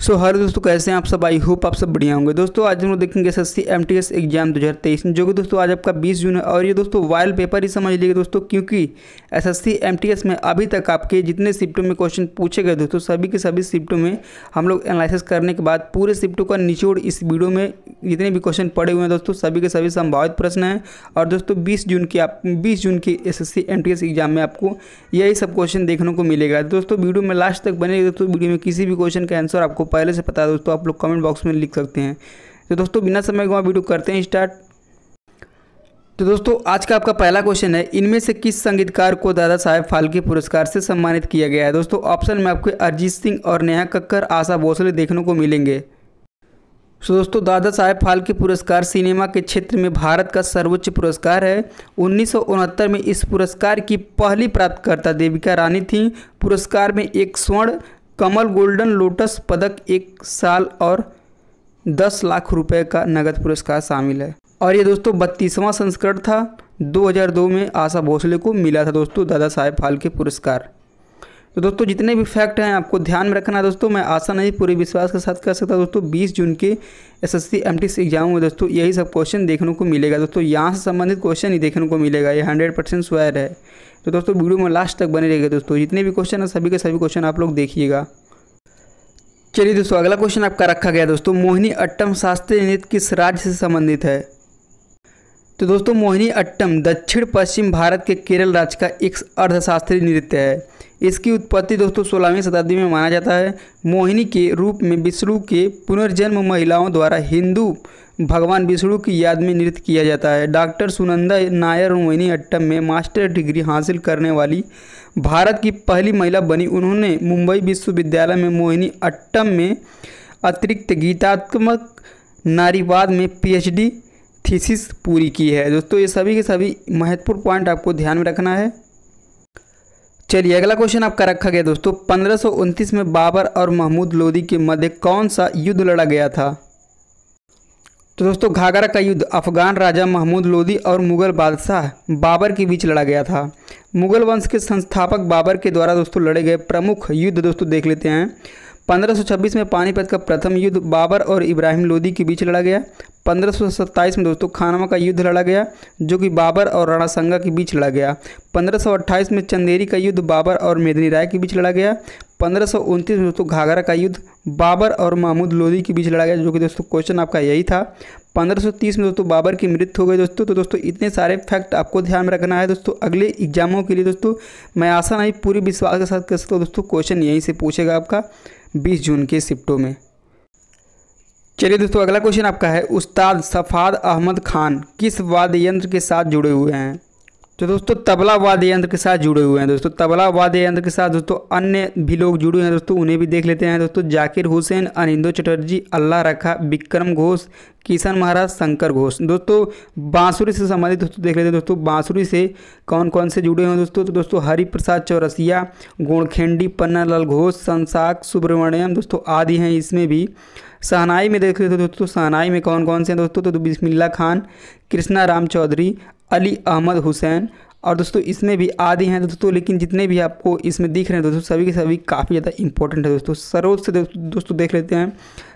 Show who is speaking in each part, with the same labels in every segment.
Speaker 1: So hello दोस्तों, कैसे हैं आप सब। आई होप आप सब बढ़िया होंगे। दोस्तों आज हम लोग देखेंगे एसएससी एमटीएस एग्जाम 2023 जो कि दोस्तों आज आपका 20 जून है। और ये दोस्तों वाइल पेपर ही समझ लीजिए दोस्तों, क्योंकि एसएससी एमटीएस में अभी तक आपके जितने शिफ्टों में क्वेश्चन पूछे गए दोस्तों, सभी के सभी शिफ्टों में हम लोग एनालिसिस करने के बाद पूरे शिफ्टों का निचोड़ इस वीडियो में जितने भी क्वेश्चन पड़े हुए हैं दोस्तों, सभी के सभी संभावित प्रश्न हैं। और दोस्तों 20 जून की एसएससी एमटीएस एग्जाम में आपको यही सब क्वेश्चन देखने को मिलेगा। दोस्तों वीडियो में लास्ट तक बने दोस्तों। वीडियो में किसी भी क्वेश्चन का आंसर आपको पहले से पता है दोस्तों, आप लोग कमेंट बॉक्स में लिख सकते हैं। तो दोस्तों बिना समय गंवाए वीडियो करते हैं स्टार्ट। तो दोस्तों आज का आपका पहला क्वेश्चन है, इनमें से किस संगीतकार को दादा साहेब फाल्के पुरस्कार से सम्मानित किया गया है। दोस्तों ऑप्शन में आपको अरिजीत सिंह और नेहा कक्कर, आशा भोसले देखने को मिलेंगे। तो दोस्तों दादा साहेब फाल्के पुरस्कार सिनेमा के क्षेत्र में भारत का सर्वोच्च पुरस्कार है। 1969 में इस पुरस्कार की पहली प्राप्तकर्ता देविका रानी थीं। पुरस्कार में एक स्वर्ण कमल गोल्डन लोटस पदक, 1 साल और 10 लाख रुपए का नगद पुरस्कार शामिल है। और ये दोस्तों 32वां संस्करण था। 2002 में आशा भोसले को मिला था दोस्तों दादा साहेब फाल्के पुरस्कार। तो दोस्तों जितने भी फैक्ट हैं आपको ध्यान में रखना है दोस्तों। मैं आशा नहीं पूरे विश्वास के साथ कर सकता दोस्तों, 20 जून के एसएससी एमटीएस एग्जाम में दोस्तों यही सब क्वेश्चन देखने को मिलेगा दोस्तों। यहाँ से संबंधित क्वेश्चन ही देखने को मिलेगा, ये 100% श्योर है। तो दोस्तों वीडियो में लास्ट तक बने रहेगा दोस्तों। जितने भी क्वेश्चन हैं सभी के सभी क्वेश्चन आप लोग देखिएगा। चलिए दोस्तों अगला क्वेश्चन आपका रखा गया दोस्तों, मोहिनी अट्टम शास्त्रीय नृत्य किस राज्य से संबंधित है। तो दोस्तों मोहिनी अट्टम दक्षिण पश्चिम भारत के केरल राज्य का एक अर्धशास्त्रीय नृत्य है। इसकी उत्पत्ति दोस्तों 16वीं शताब्दी में माना जाता है। मोहिनी के रूप में विष्णु के पुनर्जन्म महिलाओं द्वारा हिंदू भगवान विष्णु की याद में नृत्य किया जाता है। डॉक्टर सुनंदा नायर मोहिनी अट्टम में मास्टर डिग्री हासिल करने वाली भारत की पहली महिला बनी। उन्होंने मुंबई विश्वविद्यालय में मोहिनी अट्टम में अतिरिक्त गीतात्मक नारीवाद में पीएचडी थीसिस पूरी की है। दोस्तों ये सभी के सभी महत्वपूर्ण पॉइंट आपको ध्यान में रखना है। चलिए अगला क्वेश्चन आपका रखा गया दोस्तों, 1529 में बाबर और महमूद लोदी के मध्य कौन सा युद्ध लड़ा गया था। तो दोस्तों घाघरा का युद्ध अफगान राजा महमूद लोदी और मुगल बादशाह बाबर के बीच लड़ा गया था। मुगल वंश के संस्थापक बाबर के द्वारा दोस्तों लड़े गए प्रमुख युद्ध दोस्तों देख लेते हैं। 1526 में पानीपत का प्रथम युद्ध बाबर और इब्राहिम लोदी के बीच लड़ा गया। 1527 में दोस्तों खानवा का युद्ध लड़ा गया, जो कि बाबर और राणा संगा के बीच लड़ा गया। 1528 में चंदेरी का युद्ध बाबर और मेदिनी राय के बीच लड़ा गया। 1529 में दोस्तों घाघरा का युद्ध बाबर और महमूद लोदी के बीच लड़ा गया, जो कि दोस्तों क्वेश्चन आपका यही था। 1530 में दोस्तों बाबर की मृत्यु हो गई दोस्तों। तो दोस्तों इतने सारे फैक्ट आपको ध्यान में रखना है दोस्तों। अगले एग्जामों के लिए दोस्तों मैं आशा नहीं पूरी विश्वास के साथ कर सकता हूँ दोस्तों, क्वेश्चन यहीं से पूछेगा आपका 20 जून के शिफ्टों में। चलिए दोस्तों अगला क्वेश्चन आपका है, उस्ताद सफ़ाद अहमद खान किस वाद्य यंत्र के साथ जुड़े हुए हैं। तो दोस्तों तबला वाद्य यंत्र के साथ जुड़े हुए हैं दोस्तों। तबला वाद्य यंत्र के साथ दोस्तों अन्य भी लोग जुड़े हैं दोस्तों, उन्हें भी देख लेते हैं दोस्तों। जाकिर हुसैन, अनिंदो चटर्जी, अल्लाह रखा, विक्रम घोष, किशन महाराज, शंकर घोष। दोस्तों बांसुरी से संबंधित दोस्तों देख लेते हैं दोस्तों, बांसुरी से कौन कौन से जुड़े हैं दोस्तों। तो दोस्तों हरिप्रसाद चौरसिया, गोणखेंडी, पन्नालाल घोष, संसाक सुब्रमण्यम दोस्तों आदि हैं इसमें भी। शहनाई में देख लेते दोस्तों, शहनाई में कौन कौन से हैं दोस्तों। तो बिस्मिल्लाह खान, कृष्णा राम चौधरी, अली अहमद हुसैन और दोस्तों इसमें भी आदि हैं दोस्तों। लेकिन जितने भी आपको इसमें दिख रहे हैं दोस्तों सभी के सभी काफ़ी ज़्यादा इंपॉर्टेंट है दोस्तों। सरोज से दोस्तों देख लेते हैं।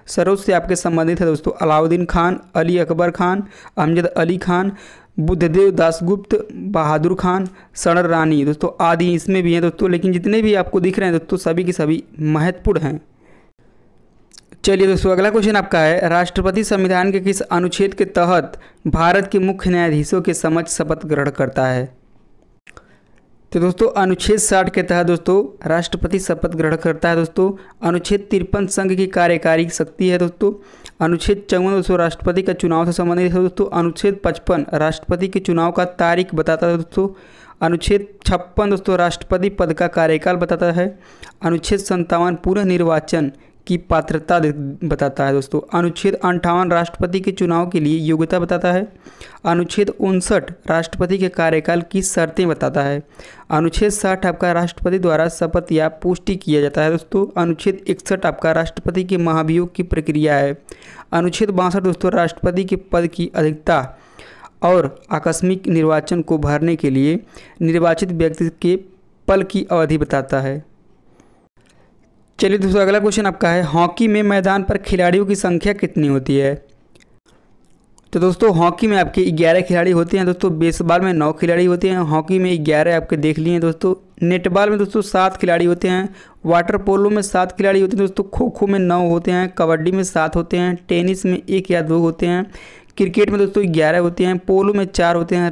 Speaker 1: सरोज से आपके संबंधित है दोस्तों अलाउद्दीन खान, अली अकबर खान, अमजद अली खान, बुद्धदेव दासगुप्त, बहादुर खान, सणर रानी दोस्तों आदि इसमें भी हैं दोस्तों। लेकिन जितने भी आपको दिख रहे हैं दोस्तों सभी के सभी महत्वपूर्ण हैं। चलिए दोस्तों अगला क्वेश्चन आपका है, राष्ट्रपति संविधान के किस अनुच्छेद के तहत भारत के मुख्य न्यायाधीशों के समक्ष शपथ ग्रहण करता है। तो दोस्तों अनुच्छेद 60 के तहत दोस्तों राष्ट्रपति शपथ ग्रहण करता है दोस्तों। अनुच्छेद 53 संघ की कार्यकारी शक्ति है दोस्तों। अनुच्छेद 54 दोस्तों राष्ट्रपति का चुनाव से संबंधित है दोस्तों। अनुच्छेद 55 राष्ट्रपति के चुनाव का तारीख बताता है दोस्तों। अनुच्छेद 56 दोस्तों राष्ट्रपति पद का कार्यकाल बताता है। अनुच्छेद 57 पुनः निर्वाचन की पात्रता बताता है दोस्तों। अनुच्छेद 58 राष्ट्रपति के चुनाव के लिए योग्यता बताता है। अनुच्छेद 59 राष्ट्रपति के कार्यकाल की शर्तें बताता है। अनुच्छेद 60 आपका राष्ट्रपति द्वारा शपथ या पुष्टि किया जाता है दोस्तों। अनुच्छेद 61 आपका राष्ट्रपति के महाभियोग की प्रक्रिया है। अनुच्छेद 62 दोस्तों राष्ट्रपति के पद की अधिकता और आकस्मिक निर्वाचन को भरने के लिए निर्वाचित व्यक्ति के पल की अवधि बताता है। चलिए दोस्तों अगला क्वेश्चन आपका है, हॉकी में मैदान पर खिलाड़ियों की संख्या कितनी होती है। तो दोस्तों हॉकी में आपके 11 खिलाड़ी होते हैं दोस्तों, बेसबॉल में 9 खिलाड़ी होते हैं, हॉकी में 11 आपके देख लिए हैं दोस्तों, नेटबॉल में दोस्तों 7 खिलाड़ी होते हैं, वाटर पोलो में 7 खिलाड़ी होते हैं दोस्तों, खो खो में 9 होते हैं, कबड्डी में 7 होते हैं, टेनिस में 1 या 2 होते हैं, क्रिकेट में दोस्तों 11 होते हैं, पोलो में 4 होते हैं,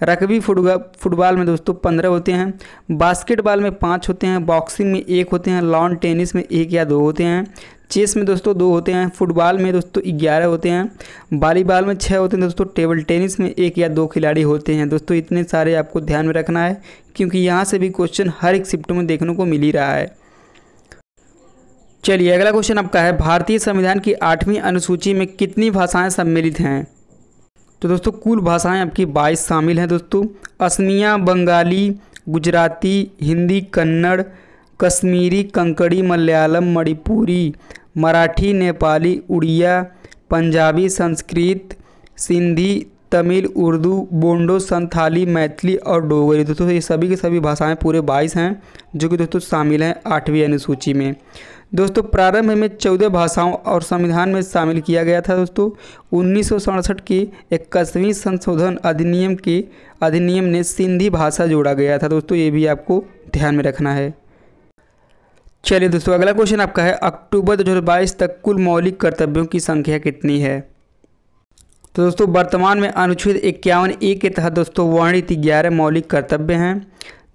Speaker 1: रग्बी फुटबॉल में दोस्तों 15 होते हैं, बास्केटबॉल में 5 होते हैं, बॉक्सिंग में 1 होते हैं, लॉन टेनिस में 1 या 2 होते हैं, चेस में दोस्तों 2 होते हैं, फुटबॉल में दोस्तों 11 होते हैं, वॉलीबॉल में 6 होते हैं दोस्तों, टेबल टेनिस में 1 या 2 खिलाड़ी होते हैं दोस्तों। इतने सारे आपको ध्यान में रखना है क्योंकि यहाँ से भी क्वेश्चन हर एक शिफ्ट में देखने को मिल ही रहा है। चलिए अगला क्वेश्चन आपका है, भारतीय संविधान की 8वीं अनुसूची में कितनी भाषाएं सम्मिलित हैं। तो दोस्तों कुल भाषाएं आपकी 22 शामिल हैं दोस्तों, असमिया, बंगाली, गुजराती, हिंदी, कन्नड़, कश्मीरी, कंकड़ी, मलयालम, मणिपुरी, मराठी, नेपाली, उड़िया, पंजाबी, संस्कृत, सिंधी, तमिल, उर्दू, बोंडो, संथाली, मैथिली और डोगरी। दोस्तों ये सभी की सभी भाषाएं पूरे 22 हैं जो कि दोस्तों शामिल हैं 8वीं अनुसूची में। दोस्तों प्रारंभ में 14 भाषाओं और संविधान में शामिल किया गया था दोस्तों। 1967 की 21वीं संशोधन अधिनियम ने सिंधी भाषा जोड़ा गया था दोस्तों, ये भी आपको ध्यान में रखना है। चलिए दोस्तों अगला क्वेश्चन आपका है, अक्टूबर 2022 तक कुल मौलिक कर्तव्यों की संख्या कितनी है। तो दोस्तों वर्तमान में अनुच्छेद 51A के तहत दोस्तों वर्णित 11 मौलिक कर्तव्य हैं,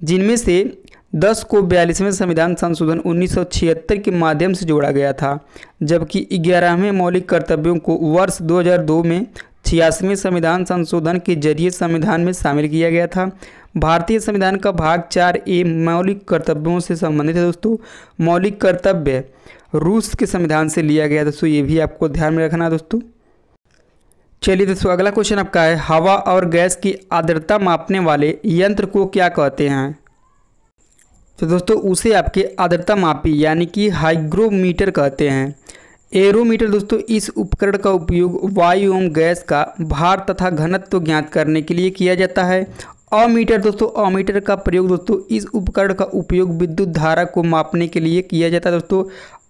Speaker 1: जिनमें से 10 को 42वें संविधान संशोधन 1976 के माध्यम से जोड़ा गया था, जबकि 11वें मौलिक कर्तव्यों को वर्ष 2002 में 86वें संविधान संशोधन के जरिए संविधान में शामिल किया गया था। भारतीय संविधान का भाग 4A मौलिक कर्तव्यों से संबंधित है दोस्तों। मौलिक कर्तव्य रूस के संविधान से लिया गया दोस्तों, ये भी आपको ध्यान में रखना है दोस्तों। चलिए दोस्तों अगला क्वेश्चन आपका है, हवा और गैस की आर्द्रता मापने वाले यंत्र को क्या कहते हैं। तो दोस्तों उसे आपके आर्द्रता मापी यानी कि हाइग्रोमीटर कहते हैं। एरोमीटर दोस्तों इस उपकरण का उपयोग वायु एवं गैस का भार तथा घनत्व ज्ञात करने के लिए किया जाता है। अमीटर दोस्तों अमीटर का प्रयोग दोस्तों इस उपकरण का उपयोग विद्युत धारा को मापने के लिए किया जाता है दोस्तों।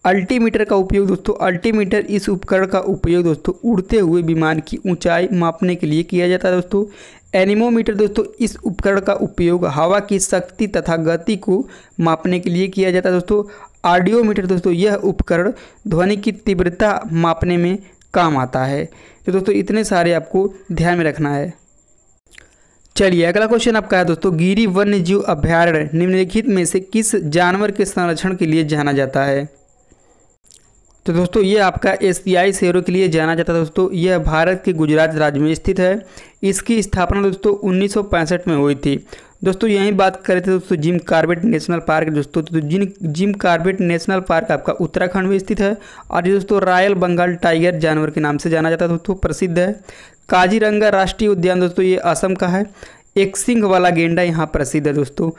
Speaker 1: अल्टीमीटर का उपयोग दोस्तों अल्टीमीटर इस उपकरण का उपयोग दोस्तों उड़ते हुए विमान की ऊंचाई मापने के लिए किया जाता है दोस्तों। एनीमोमीटर दोस्तों इस उपकरण का उपयोग हवा की शक्ति तथा गति को मापने के लिए किया जाता है दोस्तों। ऑडियोमीटर दोस्तों यह उपकरण ध्वनि की तीव्रता मापने में काम आता है। तो दोस्तों इतने सारे आपको ध्यान में रखना है। चलिए अगला क्वेश्चन आपका है दोस्तों, गिरी वन्य जीव अभ्यारण्य निम्नलिखित में से किस जानवर के संरक्षण के लिए जाना जाता है। तो दोस्तों ये आपका एशियाई शेरों के लिए जाना जाता है दोस्तों। यह भारत के गुजरात राज्य में स्थित है। इसकी स्थापना दोस्तों 1965 में हुई थी दोस्तों। यहीं बात करें थे दोस्तों जिम कॉर्बेट नेशनल पार्क दोस्तों, तो जिम कॉर्बेट नेशनल पार्क आपका उत्तराखंड में स्थित है और ये दोस्तों रॉयल बंगाल टाइगर जानवर के नाम से जाना जाता है दोस्तों, प्रसिद्ध है। काजीरंगा राष्ट्रीय उद्यान दोस्तों ये असम का है। एक सिंह वाला गेंडा यहाँ प्रसिद्ध है दोस्तों।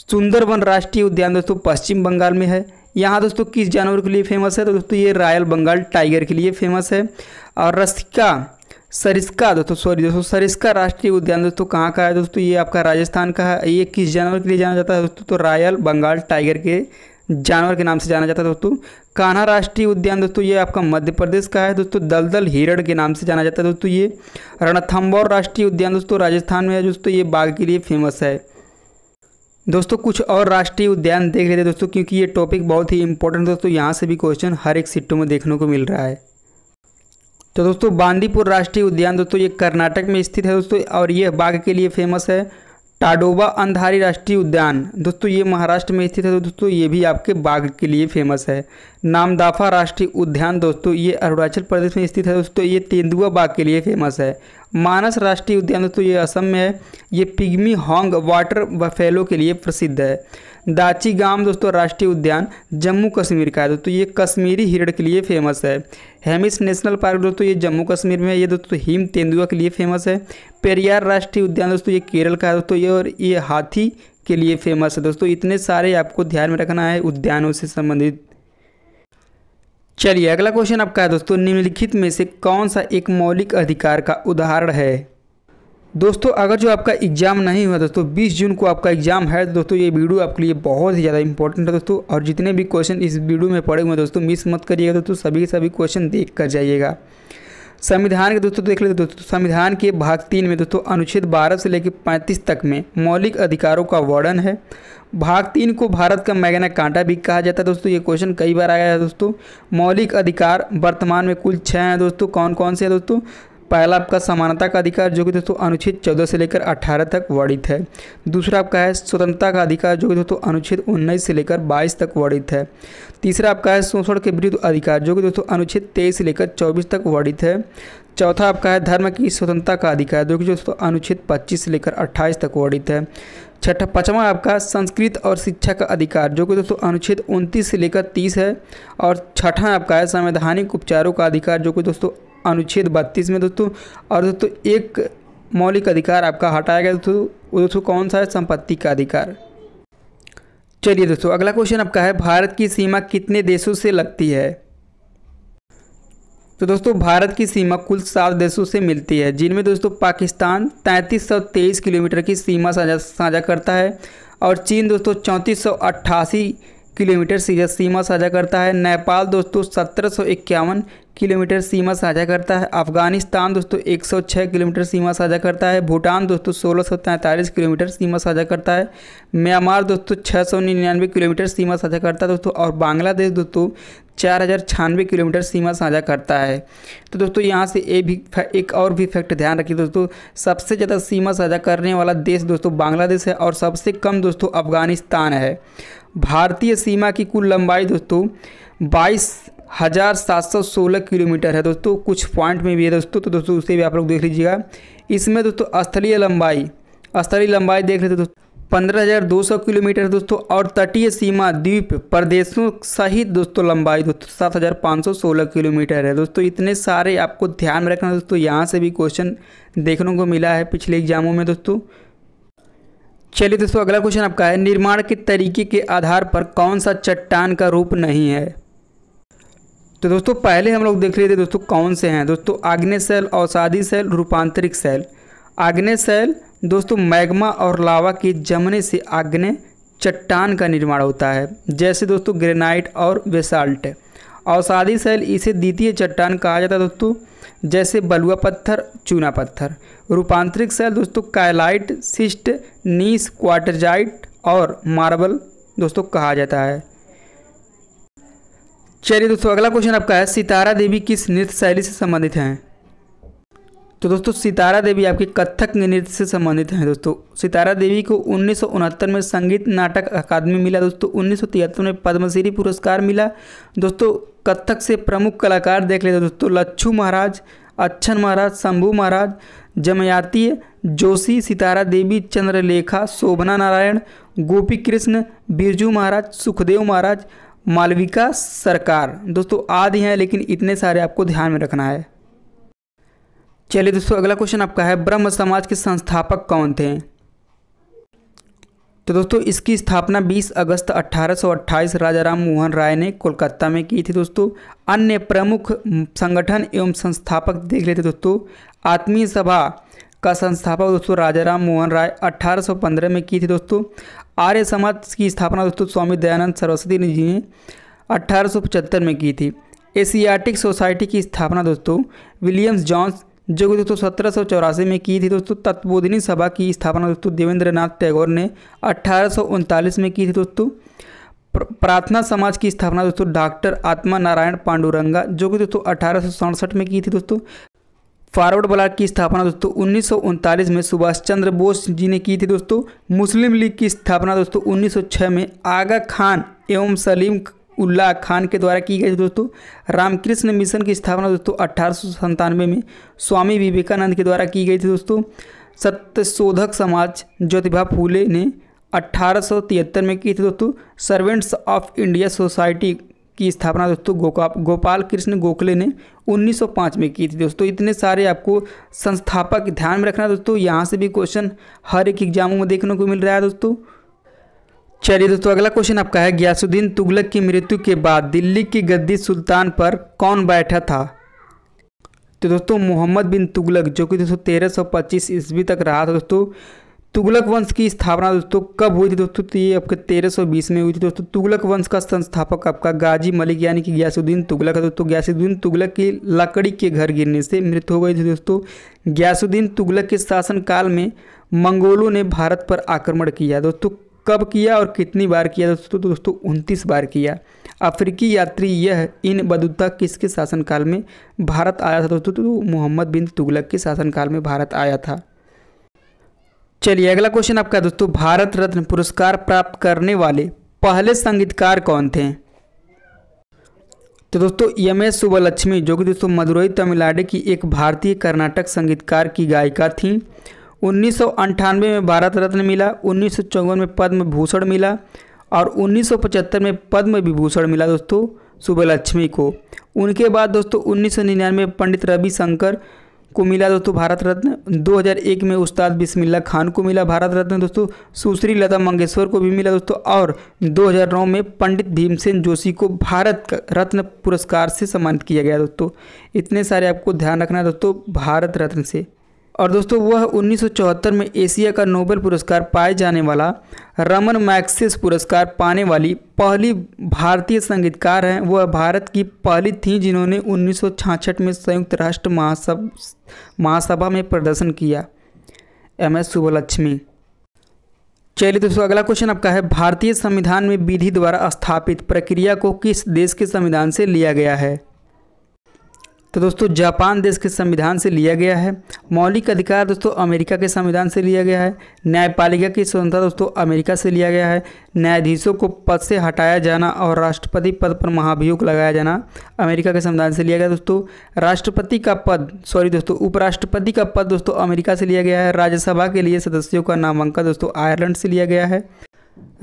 Speaker 1: सुंदरवन राष्ट्रीय उद्यान दोस्तों पश्चिम बंगाल में है। यहाँ दोस्तों किस जानवर के लिए फेमस है, तो दोस्तों ये रॉयल बंगाल टाइगर के लिए फेमस है। और सरिस्का राष्ट्रीय उद्यान दोस्तों कहाँ का है दोस्तों, ये आपका राजस्थान का है। ये किस जानवर के लिए जाना जाता है दोस्तों, तो रॉयल बंगाल टाइगर के जानवर के नाम से जाना जाता है दोस्तों। कान्हा राष्ट्रीय उद्यान दोस्तों ये आपका मध्य प्रदेश का है दोस्तों, दलदल हिरण के नाम से जाना जाता है दोस्तों। ये रणथंभौर राष्ट्रीय उद्यान दोस्तों राजस्थान में है दोस्तों, ये बाघ के लिए फेमस है दोस्तों। कुछ और राष्ट्रीय उद्यान देख लेते हैं दोस्तों, क्योंकि ये टॉपिक बहुत ही इंपॉर्टेंट दोस्तों, यहाँ से भी क्वेश्चन हर एक शिफ्टों में देखने को मिल रहा है। तो दोस्तों बांदीपुर राष्ट्रीय उद्यान दोस्तों ये कर्नाटक में स्थित है दोस्तों और ये बाघ के लिए फेमस है। टाडोबा अंधारी राष्ट्रीय उद्यान दोस्तों ये महाराष्ट्र में स्थित है दोस्तों, ये भी आपके बाघ के लिए फेमस है। नामदाफा राष्ट्रीय उद्यान दोस्तों ये अरुणाचल प्रदेश में स्थित है दोस्तों, ये तेंदुआ बाघ के लिए फेमस है। मानस राष्ट्रीय उद्यान दोस्तों ये असम में है। ये पिग्मी हॉन्ग वाटर बफेलो के लिए प्रसिद्ध है। दाची गाम दोस्तों राष्ट्रीय उद्यान जम्मू कश्मीर का है दोस्तों, ये कश्मीरी हिरण के लिए फेमस है। हेमिस नेशनल पार्क दोस्तों ये जम्मू कश्मीर में है, ये दोस्तों हिम तेंदुआ के लिए फेमस है। पेरियार राष्ट्रीय उद्यान दोस्तों ये केरल का है दोस्तों, ये और ये हाथी के लिए फेमस है दोस्तों। इतने सारे आपको ध्यान में रखना है उद्यानों से संबंधित। चलिए अगला क्वेश्चन आपका है दोस्तों, निम्नलिखित में से कौन सा एक मौलिक अधिकार का उदाहरण है। दोस्तों अगर जो आपका एग्ज़ाम नहीं हुआ दोस्तों 20 जून को आपका एग्ज़ाम है, तो दोस्तों ये वीडियो आपके लिए बहुत ही ज़्यादा इंपॉर्टेंट है दोस्तों। और जितने भी क्वेश्चन इस वीडियो में पड़े हुए हैं दोस्तों मिस मत करिएगा दोस्तों, सभी क्वेश्चन देख कर जाइएगा। संविधान के दोस्तों देख लेते दोस्तों, संविधान के भाग 3 में दोस्तों अनुच्छेद 12 से लेकर 35 तक में मौलिक अधिकारों का वर्णन है। भाग 3 को भारत का मैग्ना कार्टा भी कहा जाता है दोस्तों। ये क्वेश्चन कई बार आया है दोस्तों। मौलिक अधिकार वर्तमान में कुल 6 हैं दोस्तों। कौन कौन से हैं दोस्तों? पहला आपका समानता का अधिकार जो कि दोस्तों अनुच्छेद 14 से लेकर 18 तक वर्णित है। दूसरा आपका है स्वतंत्रता का अधिकार जो कि दोस्तों अनुच्छेद 19 से लेकर 22 तक वर्णित है। तीसरा आपका है शोषण के विरुद्ध अधिकार जो कि दोस्तों अनुच्छेद 23 से लेकर 24 तक वर्णित है। चौथा आपका है धर्म की स्वतंत्रता का अधिकार जो कि दोस्तों अनुच्छेद 25 से लेकर 28 तक वर्णित है। पाँचवा आपका संस्कृत और शिक्षा का अधिकार जो कि दोस्तों अनुच्छेद 29 से लेकर 30 है। और छठा आपका है संवैधानिक उपचारों का अधिकार जो कि दोस्तों अनुच्छेद 32 में दोस्तों। और दोस्तों एक मौलिक अधिकार आपका हटाया गया दोस्तों, वो दोस्तों कौन सा है? संपत्ति का अधिकार। चलिए दोस्तों अगला क्वेश्चन आपका है भारत की सीमा कितने देशों से लगती है? तो दोस्तों भारत की सीमा कुल 7 देशों से मिलती है, जिनमें दोस्तों पाकिस्तान 3323 किलोमीटर की सीमा साझा करता है। और चीन दोस्तों 3488 किलोमीटर सीमा साझा करता है। नेपाल दोस्तों 1751 किलोमीटर सीमा साझा करता है। अफगानिस्तान दोस्तों 106 किलोमीटर सीमा साझा करता है। भूटान दोस्तों 1643 किलोमीटर सीमा साझा करता है। म्यांमार दोस्तों 699 किलोमीटर सीमा साझा करता है दोस्तों। और बांग्लादेश दोस्तों 4096 किलोमीटर सीमा साझा करता है। तो दोस्तों यहाँ से एक और भी फैक्ट ध्यान रखिए दोस्तों, सबसे ज़्यादा सीमा साझा करने वाला देश दोस्तों बांग्लादेश है और सबसे कम दोस्तों अफगानिस्तान है। भारतीय सीमा की कुल लंबाई दोस्तों 22,716 किलोमीटर है दोस्तों। कुछ पॉइंट में भी है दोस्तों, तो दोस्तों उसे भी आप लोग देख लीजिएगा। इसमें दोस्तों स्थलीय लंबाई देख लेते दोस्तों 15,200 किलोमीटर दोस्तों। और तटीय सीमा द्वीप प्रदेशों सहित दोस्तों लंबाई दोस्तों 7,516 किलोमीटर है दोस्तों। इतने सारे आपको ध्यान में रखना दोस्तों, यहाँ से भी क्वेश्चन देखने को मिला है पिछले एग्जामों में दोस्तों। चलिए दोस्तों अगला क्वेश्चन आपका है निर्माण के तरीके के आधार पर कौन सा चट्टान का रूप नहीं है? तो दोस्तों पहले हम लोग देख लेते दोस्तों कौन से हैं दोस्तों। आग्नेय शैल, अवसादी शैल, रूपांतरिक शैल। आग्नेय शैल दोस्तों मैग्मा और लावा के जमने से आग्नेय चट्टान का निर्माण होता है, जैसे दोस्तों ग्रेनाइट और बेसाल्ट। अवसादी शैल इसे द्वितीय चट्टान कहा जाता है दोस्तों, जैसे बलुआ पत्थर, चूना पत्थर। रूपांतरिक शैल दोस्तों कायलाइट, सिस्ट, नीस, क्वार्टजाइट और मार्बल दोस्तों कहा जाता है। चलिए दोस्तों अगला क्वेश्चन आपका है सितारा देवी किस नृत्य शैली से संबंधित हैं? तो दोस्तों सितारा देवी आपके कथक नृत्य से संबंधित हैं दोस्तों। सितारा देवी को 1969 में संगीत नाटक अकादमी मिला दोस्तों। 1973 में पद्मश्री पुरस्कार मिला दोस्तों। कथक से प्रमुख कलाकार देख लेते दोस्तों लच्छू महाराज, अच्छन महाराज, शंभू महाराज, जमयाती जोशी, सितारा देवी, चंद्रलेखा, शोभना नारायण, गोपी कृष्ण, बिरजू महाराज, सुखदेव महाराज, मालविका सरकार दोस्तों आदि हैं, लेकिन इतने सारे आपको ध्यान में रखना है। चलिए दोस्तों अगला क्वेश्चन आपका है ब्रह्म समाज के संस्थापक कौन थे? तो दोस्तों इसकी स्थापना 20 अगस्त 1828 राजा राम मोहन राय ने कोलकाता में की थी दोस्तों। अन्य प्रमुख संगठन एवं संस्थापक देख लेते दोस्तों। आत्मीय सभा का संस्थापक दोस्तों राजा राम मोहन राय 1815 में की थी दोस्तों। आर्य समाज की स्थापना दोस्तों स्वामी दयानंद सरस्वती जी ने 1875 में की थी। एशियाटिक सोसाइटी की स्थापना दोस्तों विलियम्स जॉन्स जो कि दोस्तों 1784 में की थी दोस्तों। तत्वबोधिनी सभा की स्थापना दोस्तों देवेंद्रनाथ टैगोर ने 1839 में की थी दोस्तों। प्रार्थना समाज की स्थापना दोस्तों डॉक्टर आत्मा नारायण पांडुरंगा जो कि दोस्तों 1867 में की थी दोस्तों। फॉरवर्ड ब्लॉक की स्थापना दोस्तों 1939 में सुभाष चंद्र बोस जी ने की थी दोस्तों। मुस्लिम लीग की स्थापना दोस्तों 1906 में आगा खान एवं सलीम उल्लाह खान के द्वारा की गई थी दोस्तों। रामकृष्ण मिशन की स्थापना दोस्तों 1897 में स्वामी विवेकानंद के द्वारा की गई थी दोस्तों। सत्यशोधक समाज ज्योतिबा फूले ने 1873 में की थी दोस्तों। सर्वेंट्स ऑफ इंडिया सोसाइटी की स्थापना दोस्तों गोपाल कृष्ण गोखले ने 1905 में की थी दोस्तों। इतने सारे आपको संस्थापक ध्यान में रखना दोस्तों, यहाँ से भी क्वेश्चन हर एक एग्जामों में देखने को मिल रहा है दोस्तों। चलिए दोस्तों अगला क्वेश्चन आपका है गियासुद्दीन तुगलक की मृत्यु के बाद दिल्ली की गद्दी सुल्तान पर कौन बैठा था? तो दोस्तों मोहम्मद बिन तुगलक जो कि दोस्तों 1325 ईस्वी तक रहा था दोस्तों। तुगलक वंश की स्थापना दोस्तों कब हुई थी दोस्तों? तो ये आपके 1320 में हुई थी दोस्तों। तुगलक वंश का संस्थापक आपका गाजी मलिक यानी कि गयासुद्दीन तुगलक है दोस्तों। गयासुद्दीन तुगलक की लकड़ी के घर गिरने से मृत्यु हो गई थी दोस्तों। गयासुद्दीन तुगलक के शासनकाल में मंगोलों ने भारत पर आक्रमण किया दोस्तों। कब किया और कितनी बार किया दोस्तों? तो दोस्तों 29 बार किया। अफ्रीकी यात्री यह इन बदुता किसके शासनकाल में भारत आया था दोस्तों? तो मोहम्मद बिन तुगलक के शासनकाल में भारत आया था। चलिए अगला क्वेश्चन आपका दोस्तों, भारत रत्न पुरस्कार प्राप्त करने वाले पहले संगीतकार कौन थे? तो दोस्तों एम.एस. सुब्बलक्ष्मी जो कि दोस्तों मदुरई तमिलनाडु की एक भारतीय कर्नाटक संगीतकार की गायिका थी। 1998 में भारत रत्न मिला, 1954 में पद्म भूषण मिला और 1975 में पद्म विभूषण मिला दोस्तों सुब्बलक्ष्मी को। उनके बाद दोस्तों 1999 में पंडित रविशंकर को मिला दोस्तों भारत रत्न। 2001 में उस्ताद बिस्मिल्लाह खान को मिला भारत रत्न दोस्तों। सुश्री लता मंगेशकर को भी मिला दोस्तों। और 2009 में पंडित भीमसेन जोशी को भारत रत्न पुरस्कार से सम्मानित किया गया दोस्तों। इतने सारे आपको ध्यान रखना है दोस्तों भारत रत्न से। और दोस्तों वह 1974 में एशिया का नोबेल पुरस्कार पाए जाने वाला रमन मैग्सेसे पुरस्कार पाने वाली पहली भारतीय संगीतकार हैं। वह भारत की पहली थीं जिन्होंने 1966 में संयुक्त राष्ट्र महासभा में प्रदर्शन किया, एम.एस. सुब्बलक्ष्मी। चलिए दोस्तों अगला क्वेश्चन आपका है, भारतीय संविधान में विधि द्वारा स्थापित प्रक्रिया को किस देश के संविधान से लिया गया है? तो दोस्तों जापान देश के संविधान से लिया गया है। मौलिक अधिकार दोस्तों अमेरिका के संविधान से लिया गया है। न्यायपालिका की स्वतंत्रता दोस्तों अमेरिका से लिया गया है। न्यायाधीशों को पद से हटाया जाना और राष्ट्रपति पद पर महाभियोग लगाया जाना अमेरिका के संविधान से लिया गया दोस्तों। उपराष्ट्रपति का पद दोस्तों अमेरिका से लिया गया है। राज्यसभा के लिए सदस्यों का नामांकन दोस्तों आयरलैंड से लिया गया है।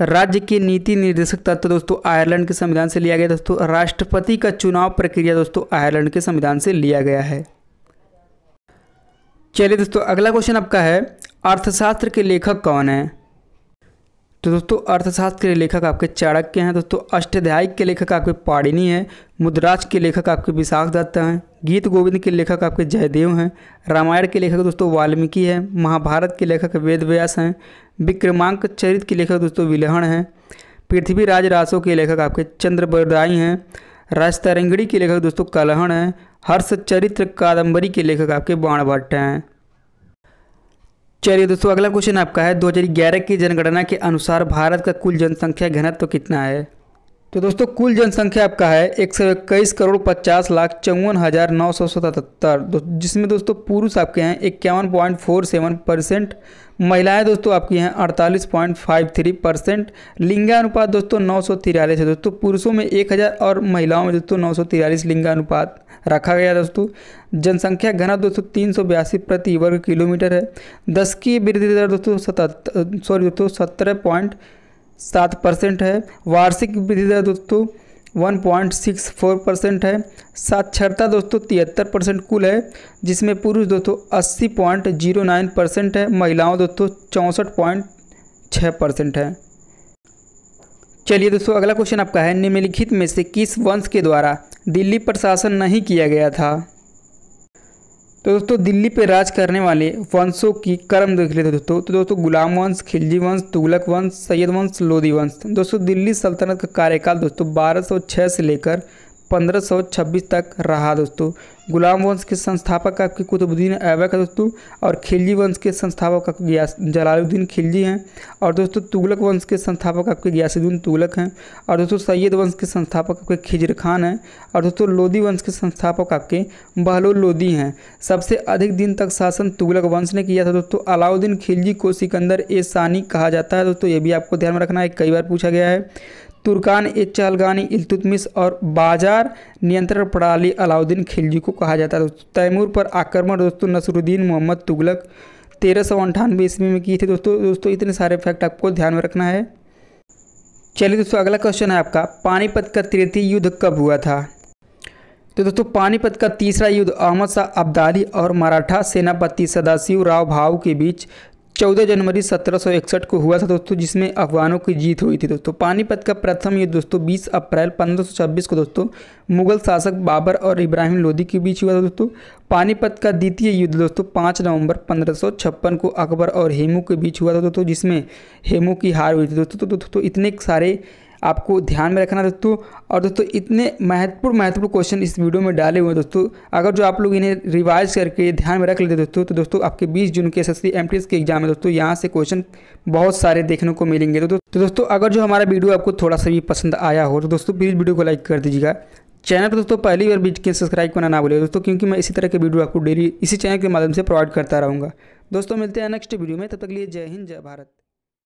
Speaker 1: राज्य के नीति निर्देशक तत्व दोस्तों आयरलैंड के संविधान से लिया गया दोस्तों। राष्ट्रपति का चुनाव प्रक्रिया दोस्तों आयरलैंड के संविधान से लिया गया है। चलिए दोस्तों अगला क्वेश्चन आपका है, अर्थशास्त्र के लेखक कौन है? तो दोस्तों अर्थशास्त्र के लेखक आपके चाणक्य हैं दोस्तों। अष्टाध्यायी के लेखक आपके पाणिनि हैं। मुद्राज के लेखक आपके विशाखदत्त हैं। गीत गोविंद के लेखक आपके जयदेव हैं। रामायण के लेखक दोस्तों वाल्मीकि हैं। महाभारत के लेखक वेदव्यास हैं। विक्रमांक चरित के लेखक दोस्तों विलहण हैं। पृथ्वीराज रासो के लेखक आपके चंद्रबरदाई हैं। राजतरंगिणी के लेखक दोस्तों कलहण हैं। हर्षचरित्र कादंबरी के लेखक आपके बाणभट्ट हैं। चलिए दोस्तों अगला क्वेश्चन आपका है, 2011 की जनगणना के अनुसार भारत का कुल जनसंख्या घनत्व कितना है? तो दोस्तों कुल जनसंख्या आपका है 121,50,54,977, जिसमें दोस्तों पुरुष आपके हैं 51.47%, महिलाएं दोस्तों आपकी हैं 48.53%। लिंगानुपात दोस्तों 943 है दोस्तों। पुरुषों में 1000 और महिलाओं में दोस्तों 943 लिंगानुपात रखा गया दोस्तों। जनसंख्या घनत्व दोस्तों 382 प्रति वर्ग किलोमीटर है। 10 की वृद्धि दर दोस्तों 17.7% है। वार्षिक वृद्धि दर दोस्तों 1.64% है। साक्षरता दोस्तों 73% कुल है, जिसमें पुरुष दोस्तों 80.09% है, महिलाओं दोस्तों 64.6% है। चलिए दोस्तों अगला क्वेश्चन आपका है, निम्नलिखित में से किस वंश के द्वारा दिल्ली पर शासन नहीं किया गया था? तो दोस्तों दिल्ली पे राज करने वाले वंशों की क्रम देख लेते दोस्तों। तो दोस्तों गुलाम वंश, खिलजी वंश, तुगलक वंश, सैयद वंश, लोदी वंश। दोस्तों दिल्ली सल्तनत का कार्यकाल दोस्तों 1206 से लेकर 1526 तक रहा दोस्तों। गुलाम वंश के संस्थापक आपके कुतुबुद्दीन ऐबक है दोस्तों, और खिलजी वंश के संस्थापक आपके जलालुद्दीन खिलजी हैं, और दोस्तों तुगलक वंश के संस्थापक आपके गियासुद्दीन तुगलक हैं, और दोस्तों सैयद वंश के संस्थापक आपके खिजर खान हैं, और दोस्तों लोदी वंश के संस्थापक आपके बहलोल लोदी हैं। सबसे अधिक दिन तक शासन तुगलक वंश ने किया था दोस्तों। अलाउद्दीन खिलजी को सिकंदर ए सानी कहा जाता है दोस्तों, ये भी आपको ध्यान में रखना है, कई बार पूछा गया है। तुर्कान ए चहलगानी, इल्तुतमिश और बाजार नियंत्रण प्रणाली अलाउद्दीन खिलजी को कहा जाता है दोस्तों। तैमूर पर आक्रमण दोस्तों नसरुद्दीन मोहम्मद तुगलक 1398 ईस्वी में की थी दोस्तों। इतने सारे फैक्ट आपको ध्यान में रखना है। चलिए दोस्तों अगला क्वेश्चन है आपका, पानीपत का तृतीय युद्ध कब हुआ था? तो दोस्तों पानीपत का तीसरा युद्ध अहमद शाह अब्दाली और मराठा सेनापति सदाशिव राव भाऊ के बीच 14 जनवरी 1761 को हुआ था दोस्तों, जिसमें अफगानों की जीत हुई थी दोस्तों। पानीपत का प्रथम युद्ध दोस्तों 20 अप्रैल 1526 को दोस्तों मुगल शासक बाबर और इब्राहिम लोदी के बीच हुआ था दोस्तों। पानीपत का द्वितीय युद्ध दोस्तों 5 नवंबर 1556 को अकबर और हेमू के बीच हुआ था दोस्तों, जिसमें हेमू की हार हुई थी दोस्तों। तो दोस्तों इतने सारे आपको ध्यान में रखना दोस्तों। और दोस्तों इतने महत्वपूर्ण क्वेश्चन इस वीडियो में डाले हुए हैं दोस्तों, अगर जो आप लोग इन्हें रिवाइज करके ध्यान में रख लेते दोस्तों, तो दोस्तों आपके 20 जून के एसएससी एमटीएस के एग्जाम में दोस्तों यहाँ से क्वेश्चन बहुत सारे देखने को मिलेंगे। तो दोस्तों अगर जो हमारा वीडियो आपको थोड़ा सा भी पसंद आया हो तो दोस्तों प्लीज़ वीडियो को लाइक कर दीजिएगा। चैनल पर दोस्तों पहली बार विजिट के सब्सक्राइब करना ना भूलिएगा दोस्तों, क्योंकि मैं इसी तरह के वीडियो आपको डेली इसी चैनल के माध्यम से प्रोवाइड करता रहूँगा। दोस्तों मिलते हैं नेक्स्ट वीडियो में, तब तक के लिए जय हिंद जय भारत।